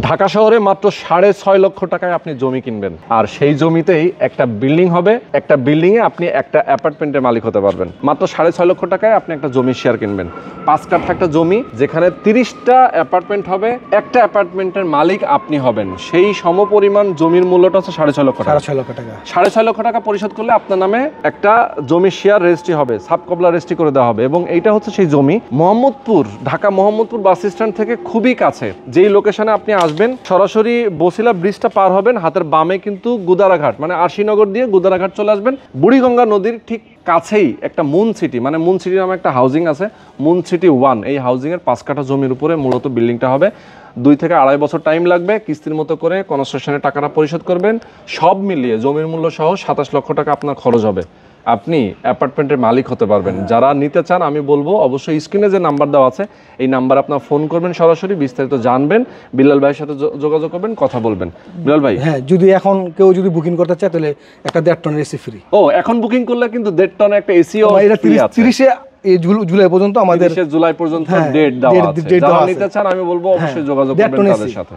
ঢাকা শহরে মাত্র 6.5 লক্ষ টাকায় আপনি জমি কিনবেন, আর সেই জমিতেই একটা বিল্ডিং হবে। একটা বিল্ডিং এ আপনি একটা অ্যাপার্টমেন্টের মালিক হতে পারবেন। মাত্র 6.5 লক্ষ টাকায় আপনি একটা জমি শেয়ার কিনবেন। 5 কাঠা একটা জমি, যেখানে 30টা অ্যাপার্টমেন্ট হবে, একটা অ্যাপার্টমেন্টের মালিক আপনি হবেন। সেই সমপরিমাণ জমির মূল্যটা হচ্ছে 6.5 লক্ষ টাকা। 6.5 লক্ষ টাকা। 6.5 লক্ষ টাকা পরিশোধ করলে আপনার নামে একটা জমি শেয়ার রেজিস্ট্রি হবে, সাবকবলা রেজিস্ট্রি করে দেওয়া হবে। এবং এইটা হচ্ছে সেই জমি মোহাম্মদপুর, ঢাকা মোহাম্মদপুর বাস স্ট্যান্ড থেকে খুবই কাছে। যেই লোকেশনে আপনি আসবেন, সরাসরি বসিলা ব্রিজটা পার হবেন, হাতের বামে কিন্তু গুদারাঘাট, মানে আরশিনগর দিয়ে গুদারাঘাট চলে আসবেন। বুড়িগঙ্গা নদীর ঠিক কাছেই একটা মুন সিটি, মানে মুন সিটি নামে একটা হাউজিং আছে, মুন সিটি 1। এই হাউজিংয়ের 5 কাঠা জমির উপরে মূলত বিল্ডিংটা হবে। 2 থেকে 2.5 বছর টাইম লাগবে। কিস্তির মতো করে কনস্ট্রাকশনের টাকাটা পরিশোধ করবেন। সব মিলিয়ে জমির মূল্য সহ 27 লক্ষ টাকা আপনার খরচ হবে। আপনি অ্যাপার্টমেন্টের মালিক হতে পারবেন। যারা নিতে চান, আমি বলবো অবশ্যই স্ক্রিনে যে নাম্বার দেওয়া আছে এই নাম্বার আপনার ফোন করবেন, সরাসরি বিস্তারিত জানবেন। বিলাল ভাইয়ের সাথে যোগাযোগ করবেন, কথা বলবেন। বিলাল ভাই, হ্যাঁ, যদি এখন কেউ যদি বুকিং করতে চায় তাহলে একটা 1.5 টনের এসি ফ্রি। ও, এখন বুকিং করলে কিন্তু 1.5 টনের একটা এসিও এটা 30 জুলাই পর্যন্ত আমাদের, 30 জুলাই পর্যন্ত ডেট দেওয়া আছে। যারা নিতে চান আমি বলবো অবশ্যই যোগাযোগ করবেন তাদের সাথে।